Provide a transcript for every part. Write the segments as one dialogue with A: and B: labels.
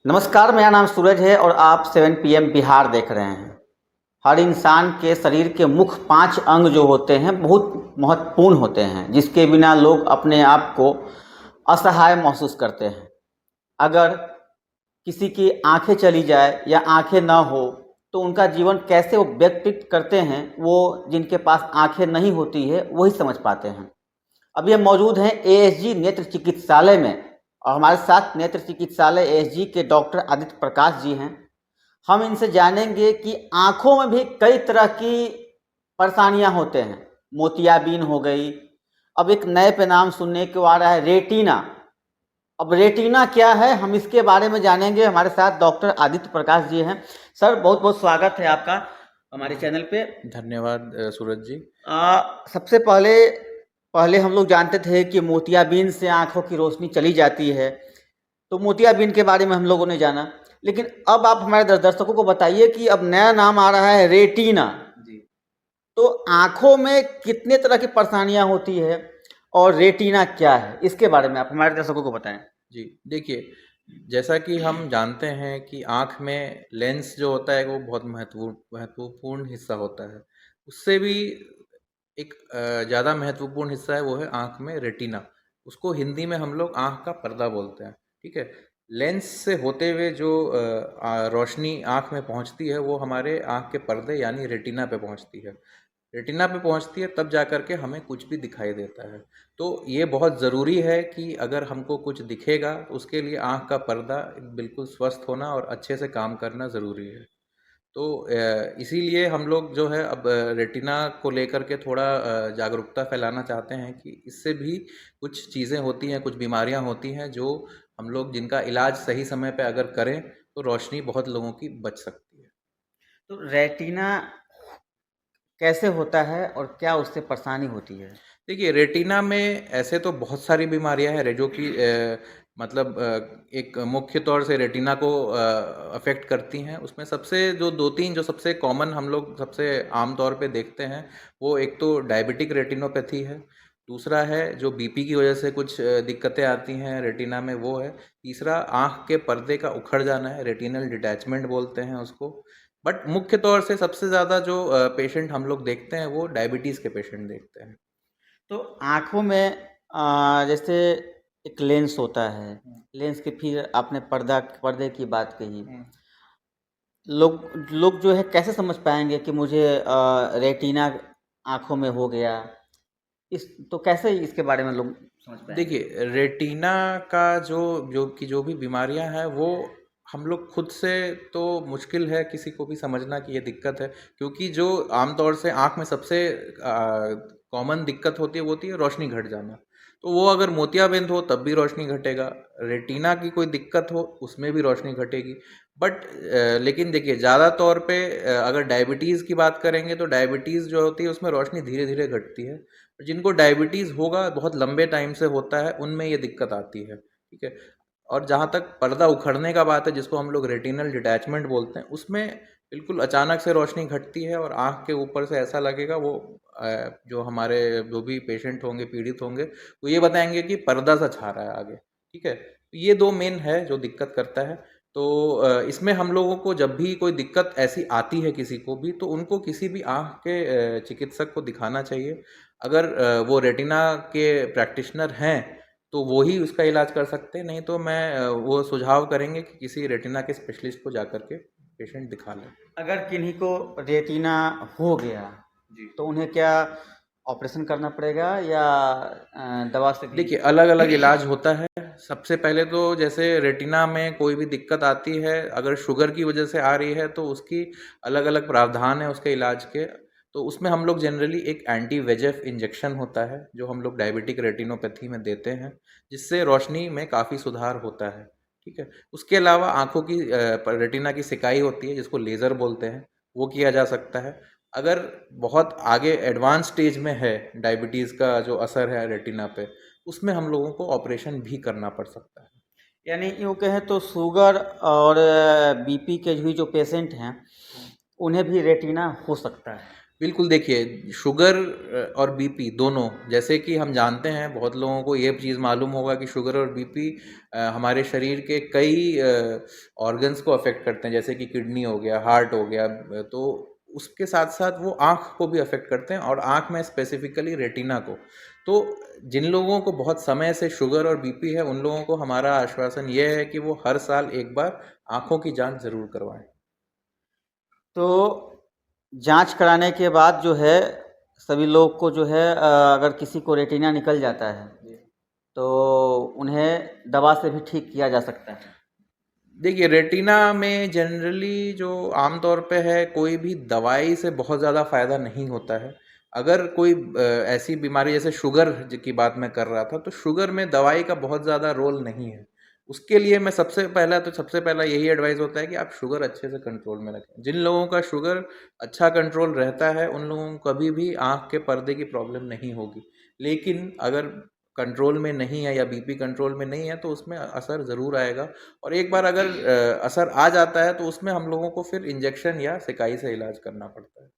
A: नमस्कार, मेरा नाम सूरज है और आप 7 PM बिहार देख रहे हैं। हर इंसान के शरीर के मुख्य 5 अंग जो होते हैं बहुत महत्वपूर्ण होते हैं, जिसके बिना लोग अपने आप को असहाय महसूस करते हैं। अगर किसी की आंखें चली जाए या आंखें ना हो तो उनका जीवन कैसे वो व्यतीत करते हैं, वो जिनके पास आंखें नहीं होती है वही समझ पाते हैं। अभी हम मौजूद हैं एएसजी नेत्र चिकित्सालय में और हमारे साथ नेत्र चिकित्सालय एएसजी के डॉक्टर आदित्य प्रकाश जी हैं। हम इनसे जानेंगे कि आँखों में भी कई तरह की परेशानियाँ होते हैं। मोतियाबिंद हो गई, अब एक नए पे नाम सुनने को आ रहा है रेटिना। अब रेटिना क्या है, हम इसके बारे में जानेंगे। हमारे साथ डॉक्टर आदित्य प्रकाश जी हैं। सर, बहुत बहुत स्वागत है आपका हमारे चैनल पे।
B: धन्यवाद सूरज जी।
A: सबसे पहले पहले हम लोग जानते थे कि मोतियाबिंद से आँखों की रोशनी चली जाती है, तो मोतियाबिंद के बारे में हम लोगों ने जाना। लेकिन अब आप हमारे दर्शकों को बताइए कि अब नया नाम आ रहा है रेटिना जी। तो आँखों में कितने तरह की परेशानियाँ होती है और रेटिना क्या है, इसके बारे में आप हमारे दर्शकों को बताएं।
B: जी, देखिए, जैसा कि हम जानते हैं कि आँख में लेंस जो होता है वो बहुत महत्वपूर्ण हिस्सा होता है। उससे भी एक ज़्यादा महत्वपूर्ण हिस्सा है, वो है आँख में रेटिना। उसको हिंदी में हम लोग आँख का पर्दा बोलते हैं, ठीक है? लेंस से होते हुए जो रोशनी आँख में पहुँचती है वो हमारे आँख के पर्दे यानी रेटिना पे पहुँचती है। रेटिना पे पहुँचती है तब जा कर के हमें कुछ भी दिखाई देता है। तो ये बहुत ज़रूरी है कि अगर हमको कुछ दिखेगा तो उसके लिए आँख का पर्दा बिल्कुल स्वस्थ होना और अच्छे से काम करना ज़रूरी है। तो इसीलिए हम लोग जो है अब रेटिना को लेकर के थोड़ा जागरूकता फैलाना चाहते हैं कि इससे भी कुछ चीज़ें होती हैं, कुछ बीमारियां होती हैं जो हम लोग जिनका इलाज सही समय पे अगर करें तो रोशनी बहुत लोगों की बच सकती है।
A: तो रेटिना कैसे होता है और क्या उससे परेशानी होती है?
B: देखिए, रेटिना में ऐसे तो बहुत सारी बीमारियां हैं जो कि मतलब एक मुख्य तौर से रेटिना को अफेक्ट करती हैं। उसमें सबसे जो 2-3 जो सबसे कॉमन हम लोग सबसे आम तौर पे देखते हैं, वो एक तो डायबिटिक रेटिनोपैथी है, दूसरा है जो बीपी की वजह से कुछ दिक्कतें आती हैं रेटिना में, वो है। तीसरा आँख के पर्दे का उखड़ जाना है, रेटिनल डिटैचमेंट बोलते हैं उसको। बट मुख्य तौर से सबसे ज़्यादा जो पेशेंट हम लोग देखते हैं, वो डायबिटीज़ के पेशेंट देखते हैं।
A: तो आँखों में जैसे एक लेंस होता है, लेंस के फिर आपने पर्दे की बात कही। लोग लोग जो है कैसे समझ पाएँगे कि मुझे रेटिना आँखों में हो गया? इस तो कैसे इसके बारे में लोग समझ पाएँगे?
B: देखिए, रेटिना का जो भी बीमारियां हैं वो हम लोग खुद से तो मुश्किल है किसी को भी समझना कि ये दिक्कत है, क्योंकि जो आमतौर से आँख में सबसे कॉमन दिक्कत होती है रोशनी घट जाना। तो वो अगर मोतियाबिंद हो तब भी रोशनी घटेगा, रेटिना की कोई दिक्कत हो उसमें भी रोशनी घटेगी। बट लेकिन देखिए, ज़्यादा तौर पे अगर डायबिटीज़ की बात करेंगे तो डायबिटीज़ जो होती है उसमें रोशनी धीरे-धीरे घटती है। जिनको डायबिटीज़ होगा, बहुत लंबे टाइम से होता है, उनमें ये दिक्कत आती है, ठीक है? और जहाँ तक पर्दा उखड़ने का बात है, जिसको हम लोग रेटिनल डिटैचमेंट बोलते हैं, उसमें बिल्कुल अचानक से रोशनी घटती है और आँख के ऊपर से ऐसा लगेगा वो जो हमारे जो भी पेशेंट होंगे, पीड़ित होंगे, वो ये बताएँगे कि पर्दा सा छा रहा है आगे, ठीक है? ये 2 मेन है जो दिक्कत करता है। तो इसमें हम लोगों को जब भी कोई दिक्कत ऐसी आती है किसी को भी, तो उनको किसी भी आँख के चिकित्सक को दिखाना चाहिए। अगर वो रेटिना के प्रैक्टिशनर हैं, तो वो ही उसका इलाज कर सकते हैं, नहीं तो वो सुझाव करेंगे कि किसी रेटिना के स्पेशलिस्ट को जाकर के पेशेंट दिखा लें।
A: अगर किन्हीं को रेटिना हो गया,
B: जी।
A: तो उन्हें क्या ऑपरेशन करना पड़ेगा या दवा से भी?
B: देखिए, अलग-अलग इलाज होता है। सबसे पहले तो जैसे रेटिना में कोई भी दिक्कत आती है, अगर शुगर की वजह से आ रही है, तो उसकी अलग-अलग प्रावधान है उसके इलाज के। तो उसमें हम लोग जनरली एक एंटी VEGF इंजेक्शन होता है, जो हम लोग डायबिटिक रेटिनोपैथी में देते हैं, जिससे रोशनी में काफ़ी सुधार होता है, ठीक है? उसके अलावा आँखों की रेटिना की सिकाई होती है, जिसको लेज़र बोलते हैं, वो किया जा सकता है। अगर बहुत आगे एडवांस स्टेज में है, डायबिटीज़ का जो असर है रेटिना पे, उसमें हम लोगों को ऑपरेशन भी करना पड़ सकता है।
A: यानी यूँ कहें तो शुगर और बीपी के भी जो पेशेंट हैं, उन्हें भी रेटिना हो सकता है।
B: बिल्कुल देखिए, शुगर और बीपी दोनों, जैसे कि हम जानते हैं, बहुत लोगों को ये चीज़ मालूम होगा कि शुगर और बीपी हमारे शरीर के कई ऑर्गन्स को अफ़ेक्ट करते हैं, जैसे कि किडनी हो गया, हार्ट हो गया, तो उसके साथ-साथ वो आँख को भी अफ़ेक्ट करते हैं और आँख में स्पेसिफ़िकली रेटिना को। तो जिन लोगों को बहुत समय से शुगर और बीपी है, उन लोगों को हमारा आश्वासन ये है कि वो हर साल एक बार आँखों की जाँच ज़रूर करवाएँ।
A: तो जांच कराने के बाद जो है सभी लोग को जो है अगर किसी को रेटिना निकल जाता है तो उन्हें दवा से भी ठीक किया जा सकता है।
B: देखिए, रेटिना में जनरली जो आम तौर पे है, कोई भी दवाई से बहुत ज़्यादा फ़ायदा नहीं होता है। अगर कोई ऐसी बीमारी जैसे शुगर की बात मैं कर रहा था, तो शुगर में दवाई का बहुत ज़्यादा रोल नहीं है। उसके लिए मैं सबसे पहला यही एडवाइस होता है कि आप शुगर अच्छे से कंट्रोल में रखें। जिन लोगों का शुगर अच्छा कंट्रोल रहता है, उन लोगों को कभी भी आँख के पर्दे की प्रॉब्लम नहीं होगी। लेकिन अगर कंट्रोल में नहीं है या बीपी कंट्रोल में नहीं है, तो उसमें असर ज़रूर आएगा। और एक बार अगर असर आ जाता है, तो उसमें हम लोगों को फिर इंजेक्शन या सेकाई से इलाज करना पड़ता है।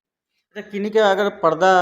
A: अच्छा, किन्हीं का अगर पर्दा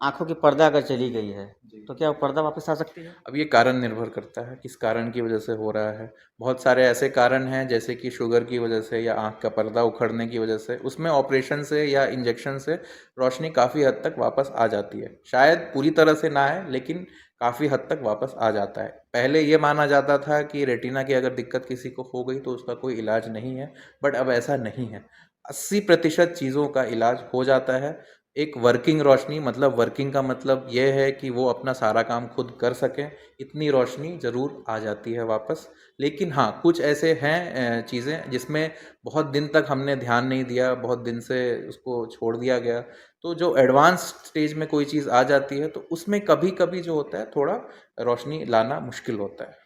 A: आंखों की पर्दा अगर चली गई है
B: जी।
A: तो क्या वो पर्दा वापस आ सकती है?
B: अब ये कारण निर्भर करता है, किस कारण की वजह से हो रहा है। बहुत सारे ऐसे कारण हैं, जैसे कि शुगर की वजह से या आँख का पर्दा उखड़ने की वजह से, उसमें ऑपरेशन से या इंजेक्शन से रोशनी काफ़ी हद तक वापस आ जाती है। शायद पूरी तरह से ना आए, लेकिन काफ़ी हद तक वापस आ जाता है। पहले ये माना जाता था कि रेटिना की अगर दिक्कत किसी को हो गई, तो उसका कोई इलाज नहीं है, बट अब ऐसा नहीं है। 80% चीज़ों का इलाज हो जाता है। एक वर्किंग रोशनी, मतलब वर्किंग का मतलब ये है कि वो अपना सारा काम खुद कर सकें, इतनी रोशनी ज़रूर आ जाती है वापस। लेकिन हाँ, कुछ ऐसे हैं चीज़ें जिसमें बहुत दिन तक हमने ध्यान नहीं दिया, बहुत दिन से उसको छोड़ दिया गया, तो जो एडवांस्ड स्टेज में कोई चीज़ आ जाती है, तो उसमें कभी-कभी जो होता है, थोड़ा रोशनी लाना मुश्किल होता है।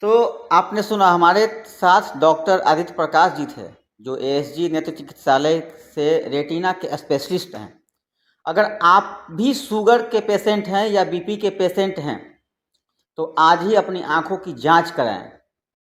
A: तो आपने सुना हमारे साथ डॉक्टर आदित्य प्रकाश जी थे जो एएसजी नेत्र चिकित्सालय से रेटिना के स्पेशलिस्ट हैं। अगर आप भी शुगर के पेशेंट हैं या बीपी के पेशेंट हैं तो आज ही अपनी आंखों की जांच कराएं।